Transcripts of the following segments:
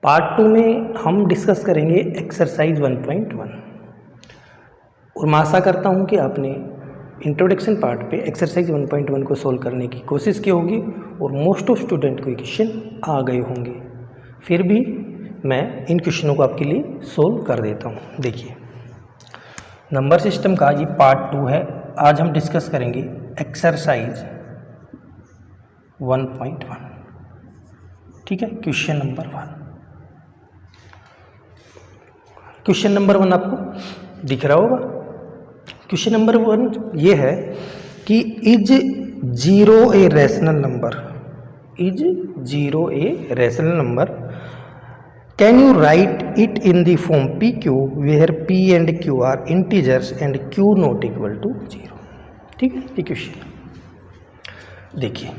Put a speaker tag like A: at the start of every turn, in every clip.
A: Part 2 में हम discuss करेंगे एक्सरसाइज 1.1 और मैं आशा करता हूं कि आपने इंट्रोडक्शन पार्ट पे एक्सरसाइज 1.1 को सोल्व करने की कोशिश की होगी और मोस्ट ऑफ स्टूडेंट को ये क्वेश्चन आ गए होंगे। फिर भी मैं इन क्वेश्चनों को आपके लिए सोल्व कर देता हूं। देखिए, नंबर सिस्टम का ये पार्ट 2 है। आज हम डिस्कस करेंगे एक्सरसाइज 1.1। ठीक है, क्वेश्चन नंबर 1। क्वेश्चन नंबर 1 आपको दिख रहा होगा। क्वेश्चन नंबर 1 ये है कि is 0 a rational number, is 0 a rational number, can you write it in the form p q where p and q are integers and q not equal to 0। ठीक है, ये क्वेश्चन देखिए।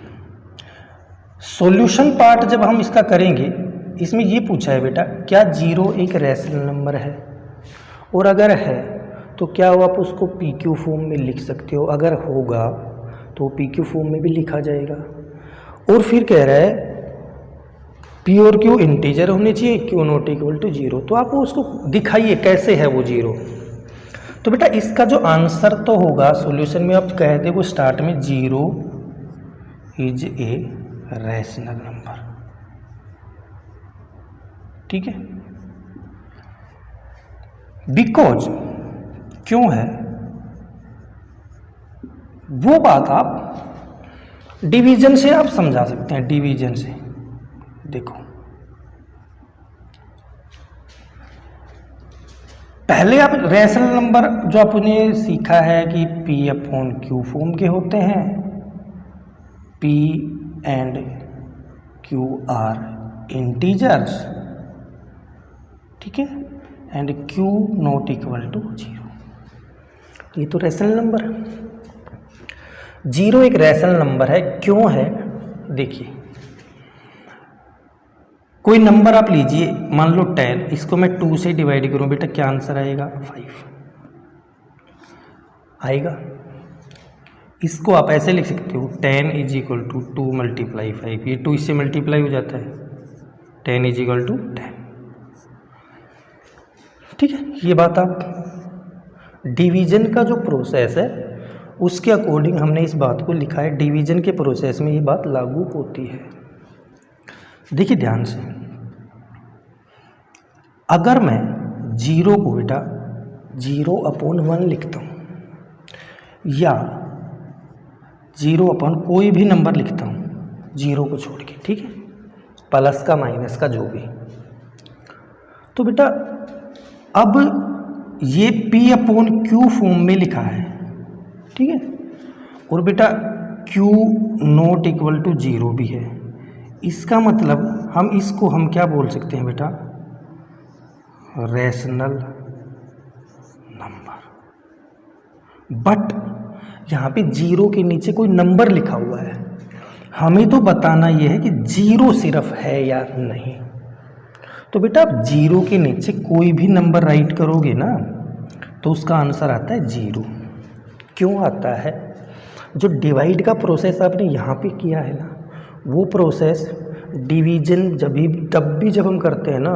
A: Solution part जब हम इसका करेंगे, इसमें ये पूछा है बेटा क्या 0 एक रैशनल नंबर है, और अगर है तो क्या आप उसको पी क्यू फॉर्म में लिख सकते हो। अगर होगा तो पी क्यू फॉर्म में भी लिखा जाएगा। और फिर कह रहा है पी और क्यू इंटीजर होने चाहिए, क्यू नॉट इक्वल टू 0। तो आप उसको दिखाइए कैसे है वो 0। तो बेटा इसका जो आंसर तो होगा सॉल्यूशन में, आप कह दे वो स्टार्ट में 0 इज ए रैशनल नंबर। ठीक है, बिकॉज क्यों है वो बात आप डिवीजन से आप समझा सकते हैं। डिवीजन से देखो, पहले आप रैशनल नंबर जो आपने सीखा है कि पी अपॉन क्यू फॉर्म के होते हैं, p and q are integers, ठीक है, and q not equal to 0। ये तो रैशनल नंबर है। 0 एक रैशनल नंबर है। क्यों है, देखिए कोई नंबर आप लीजिए, मान लो 10, इसको मैं 2 से डिवाइड करूं बेटा, क्या आंसर आएगा? 5 आएगा। इसको आप ऐसे लिख सकते हो 10 इज इक्वल टू 2 मल्टीप्लाई 5। ये 2 इससे मल्टीप्लाई हो जाता है, 10 इज इक्वल टू 10। ठीक है, ये बात आप डिवीजन का जो प्रोसेस है उसके अकॉर्डिंग हमने इस बात को लिखा है। डिवीजन के प्रोसेस में ये बात लागू होती है। देखिए ध्यान से, अगर मैं 0 को बेटा 0 अपॉन 1 लिखता हूँ या 0 अपॉन कोई भी नंबर लिखता हूँ 0 को छोड़ के, ठीक है, प्लस का माइनस का जो भी, तो बेटा अब ये P अपॉन Q फॉर्म में लिखा है, ठीक है, और बेटा Q नॉट इक्वल टू 0 भी है। इसका मतलब हम क्या बोल सकते हैं बेटा? Rational number. बट यहाँ पे 0 के नीचे कोई नंबर लिखा हुआ है, हमें तो बताना ये है कि 0 सिर्फ है या नहीं। तो बेटा आप 0 के नीचे कोई भी नंबर राइट करोगे ना तो उसका आंसर आता है 0। क्यों आता है? जो डिवाइड का प्रोसेस आपने यहाँ पे किया है ना, वो प्रोसेस डिवीजन जब हम करते हैं ना,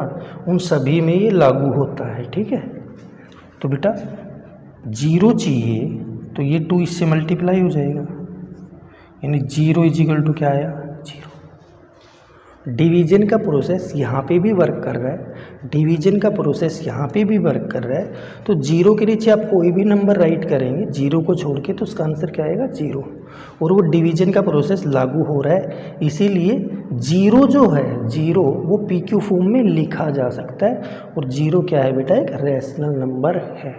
A: उन सभी में ये लागू होता है। ठीक है, तो बेटा 0 चाहिए तो ये 2 इससे मल्टीप्लाई हो जाएगा, यानी 0 इज इक्वल टू क्या आया? 0। डिवीजन का प्रोसेस यहाँ पे भी वर्क कर रहा है, डिवीजन का प्रोसेस यहाँ पे भी वर्क कर रहा है। तो 0 के नीचे आप कोई भी नंबर राइट करेंगे 0 को छोड़ के, तो उसका आंसर क्या आएगा? 0। और वो डिवीजन का प्रोसेस लागू हो रहा है, इसीलिए 0 जो है 0 वो पी क्यू फॉर्म में लिखा जा सकता है। और 0 क्या है बेटा? एक रैशनल नंबर है।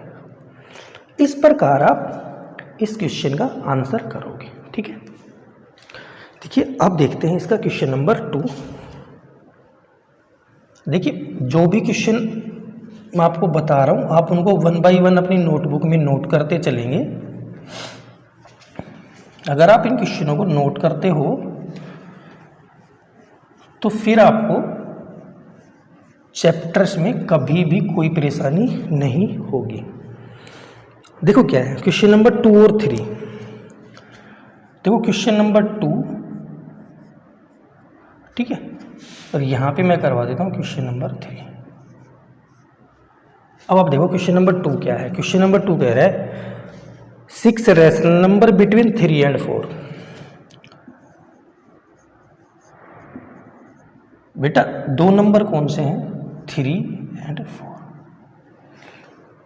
A: इस प्रकार आप इस क्वेश्चन का आंसर करोगे। ठीक है, देखिए अब देखते हैं इसका क्वेश्चन नंबर 2। देखिए, जो भी क्वेश्चन मैं आपको बता रहा हूँ आप उनको 1 बाय 1 अपनी नोटबुक में नोट करते चलेंगे। अगर आप इन क्वेश्चनों को नोट करते हो तो फिर आपको चैप्टर्स में कभी भी कोई परेशानी नहीं होगी। देखो क्या है क्वेश्चन नंबर 2 और 3। देखो क्वेश्चन नंबर 2, ठीक है, और यहाँ पे मैं करवा देता हूँ क्वेश्चन नंबर 3। अब आप देखो क्वेश्चन नंबर 2 क्या है। क्वेश्चन नंबर 2 कह रहा है 6 रैशनल नंबर बिटवीन 3 and 4। बेटा 2 नंबर कौन से हैं? 3 and 4।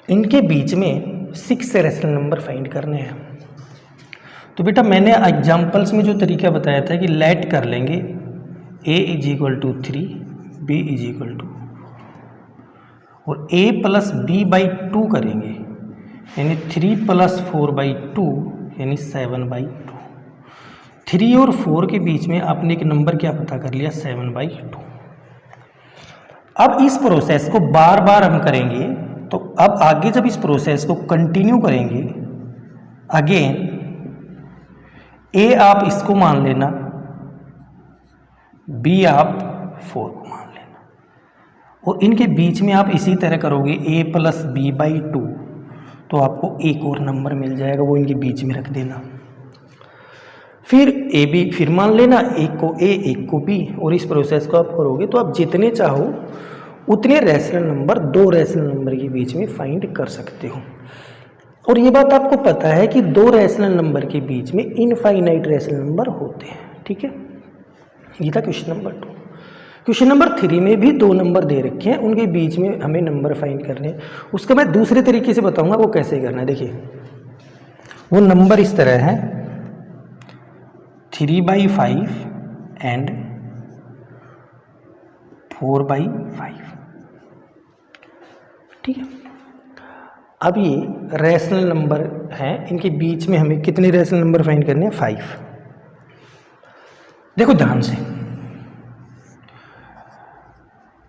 A: इनके बीच में 6 रैशनल नंबर फाइंड करने हैं। तो बेटा मैंने एग्जाम्पल्स में जो तरीका बताया था कि लेट कर लेंगे a = 3, b = और a + b/2 करेंगे, यानी 3 + 4/2 यानी 7/2। 3 और 4 के बीच में आपने एक नंबर क्या पता कर लिया? 7/2। अब इस प्रोसेस को बार बार हम करेंगे, तो अब आगे जब इस प्रोसेस को कंटिन्यू करेंगे, अगेन a आप इसको मान लेना, b आप 4 को मान लेना, और इनके बीच में आप इसी तरह करोगे a + b/2, तो आपको एक और नंबर मिल जाएगा, वो इनके बीच में रख देना। फिर ए बी फिर मान लेना, एक को a एक को b, और इस प्रोसेस को आप करोगे तो आप जितने चाहो उतने रैशनल नंबर 2 रैशनल नंबर के बीच में फाइंड कर सकते हो। और ये बात आपको पता है कि 2 रैशनल नंबर के बीच में इनफाइनाइट रैशनल नंबर होते हैं, ठीक है। ये था क्वेश्चन नंबर 2। क्वेश्चन नंबर 3 में भी 2 नंबर दे रखे हैं, उनके बीच में हमें नंबर फाइंड करने हैं। उसका मैं दूसरे तरीके से बताऊंगा वो कैसे करना है। देखिए वो नंबर इस तरह है 3/5 एंड 4/5, ठीक है। अब ये रैशनल नंबर हैं, इनके बीच में हमें कितने रैशनल नंबर फाइंड करने हैं? 5। देखो ध्यान से,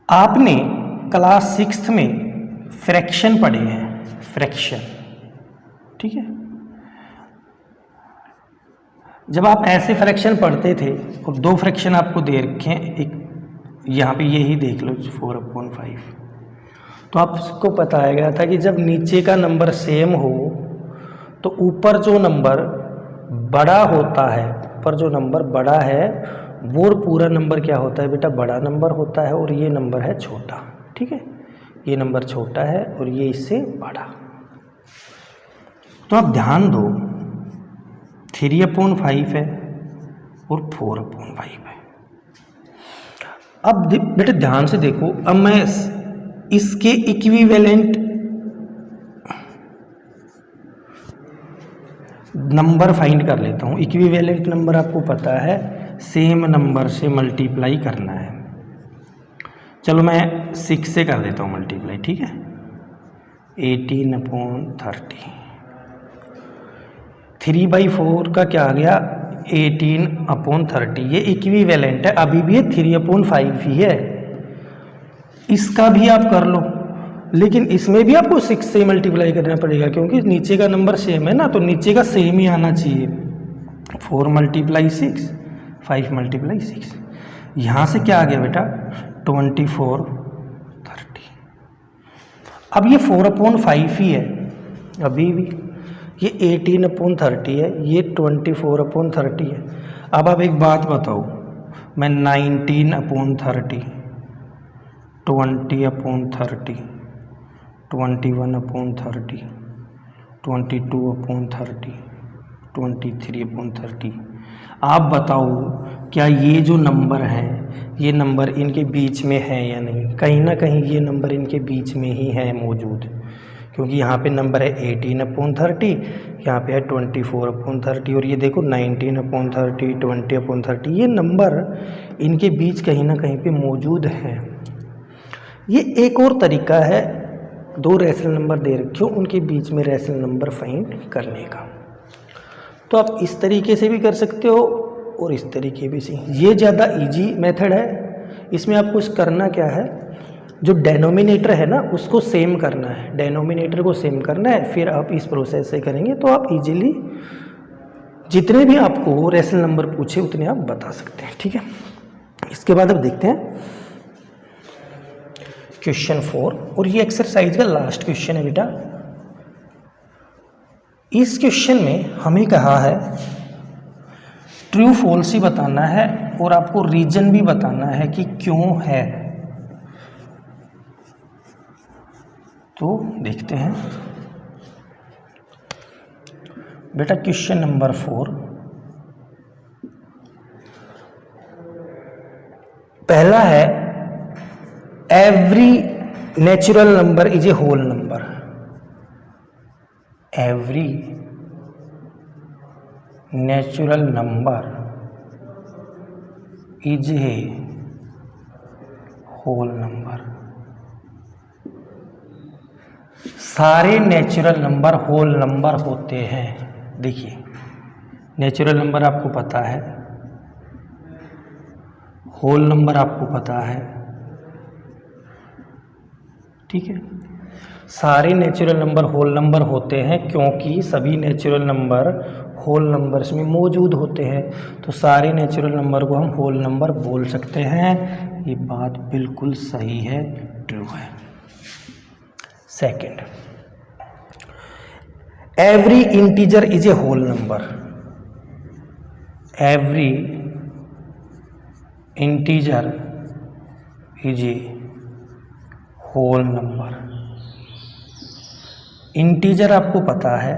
A: आपने क्लास 6th में फ्रैक्शन पढ़े हैं, फ्रैक्शन, ठीक है। जब आप ऐसे फ्रैक्शन पढ़ते थे और 2 फ्रैक्शन आपको दे रखे हैं, एक यहाँ पे यही देख लो 4/5, तो आपको बताया गया था कि जब नीचे का नंबर सेम हो तो ऊपर जो नंबर बड़ा होता है, ऊपर जो नंबर बड़ा है वो पूरा नंबर क्या होता है बेटा? बड़ा नंबर होता है, और ये नंबर है छोटा, ठीक है। ये नंबर छोटा है और ये इससे बड़ा। तो आप ध्यान दो 3/5 है और 4/5 है। अब बेटा ध्यान से देखो, अब मैं इसके इक्विवेलेंट नंबर फाइंड कर लेता हूँ। इक्विवेलेंट नंबर आपको पता है सेम नंबर से मल्टीप्लाई करना है। चलो मैं 6 से कर देता हूँ मल्टीप्लाई, ठीक है। 18/30। 3/4 का क्या आ गया? 18/30। ये इक्विवेलेंट है, अभी भी ये 3/5 ही है। इसका भी आप कर लो, लेकिन इसमें भी आपको 6 से मल्टीप्लाई करना पड़ेगा, क्योंकि नीचे का नंबर सेम है ना, तो नीचे का सेम ही आना चाहिए। 4 × 6, 5 × 6। यहाँ से क्या आ गया बेटा? 24/30। अब ये 4/5 ही है अभी भी, ये 18/30 है, ये 24/30 है। अब आप एक बात बताओ, मैं 19/30, 20/30, 21/30, 22/30, 23/30, आप बताओ क्या ये जो नंबर हैं, ये नंबर इनके बीच में है या नहीं? कहीं ना कहीं ये नंबर इनके बीच में ही है मौजूद, क्योंकि यहाँ पे नंबर है 18/30, यहाँ पे है 24/30, और ये देखो 19/30, 20/30, ये नंबर इनके बीच कहीं ना कहीं पे मौजूद हैं। ये एक और तरीका है 2 रैशनल नंबर दे रखे हो, उनके बीच में रैशनल नंबर फाइंड करने का। तो आप इस तरीके से भी कर सकते हो और इस तरीके भी से। ये ज़्यादा इजी मेथड है। इसमें आपको करना क्या है, जो डेनोमिनेटर है ना उसको सेम करना है, डेनोमिनेटर को सेम करना है, फिर आप इस प्रोसेस से करेंगे तो आप इजीली जितने भी आपको रैशनल नंबर पूछे उतने आप बता सकते हैं, ठीक है। इसके बाद अब देखते हैं क्वेश्चन 4, और ये एक्सरसाइज का लास्ट क्वेश्चन है बेटा। इस क्वेश्चन में हमें कहा है ट्रू फॉल्स ही बताना है, और आपको रीजन भी बताना है कि क्यों है। तो देखते हैं बेटा क्वेश्चन नंबर 4। पहला है every natural number is a whole number. Every natural number is a whole number. सारे नेचुरल नंबर होल नंबर होते हैं। देखिए नेचुरल नंबर आपको पता है, होल नंबर आपको पता है, ठीक है। सारे नेचुरल नंबर होल नंबर होते हैं क्योंकि सभी नेचुरल नंबर होल नंबर्स में मौजूद होते हैं, तो सारे नेचुरल नंबर को हम होल नंबर बोल सकते हैं। ये बात बिल्कुल सही है, ट्रू है। Second, every integer is a whole number. Every integer is a whole number. Integer आपको पता है,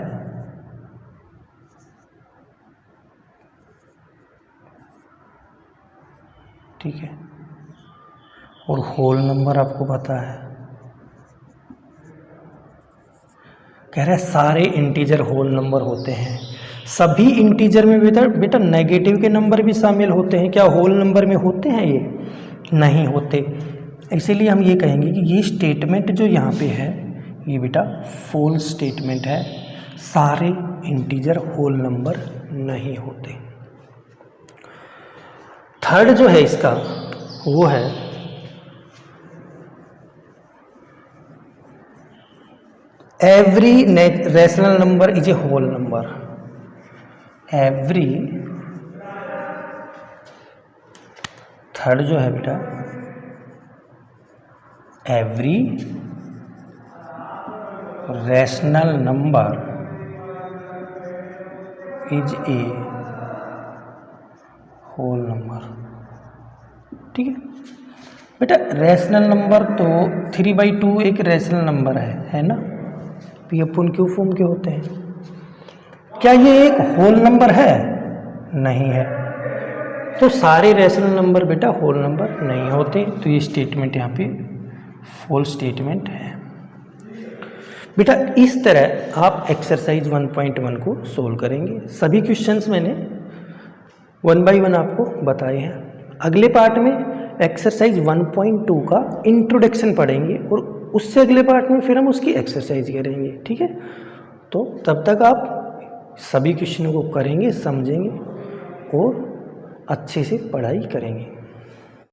A: ठीक है, और होल नंबर आपको पता है। कह रहे सारे इंटीजर होल नंबर होते हैं। सभी इंटीजर में बेटा नेगेटिव के नंबर भी शामिल होते हैं। क्या होल नंबर में होते हैं? ये नहीं होते। इसीलिए हम ये कहेंगे कि ये स्टेटमेंट जो यहाँ पे है ये बेटा फॉल्स स्टेटमेंट है। सारे इंटीजर होल नंबर नहीं होते। थर्ड जो है इसका वो है every rational number is a whole number. Every, third जो है बेटा every rational number is a whole number, ठीक है बेटा। रैशनल नंबर तो 3/2 एक रैशनल नंबर है ना। पी अपन क्यू फॉर्म के होते हैं। क्या ये एक होल नंबर है? नहीं है। तो सारे रैशनल नंबर बेटा होल नंबर नहीं होते। तो ये स्टेटमेंट यहाँ पे फॉल्स स्टेटमेंट है बेटा। इस तरह आप एक्सरसाइज 1.1 को सोल्व करेंगे। सभी क्वेश्चंस मैंने 1 by 1 आपको बताए हैं। अगले पार्ट में एक्सरसाइज 1.2 का इंट्रोडक्शन पढ़ेंगे और उससे अगले पार्ट में फिर हम उसकी एक्सरसाइज करेंगे, ठीक है। तो तब तक आप सभी क्वेश्चनों को करेंगे, समझेंगे और अच्छे से पढ़ाई करेंगे।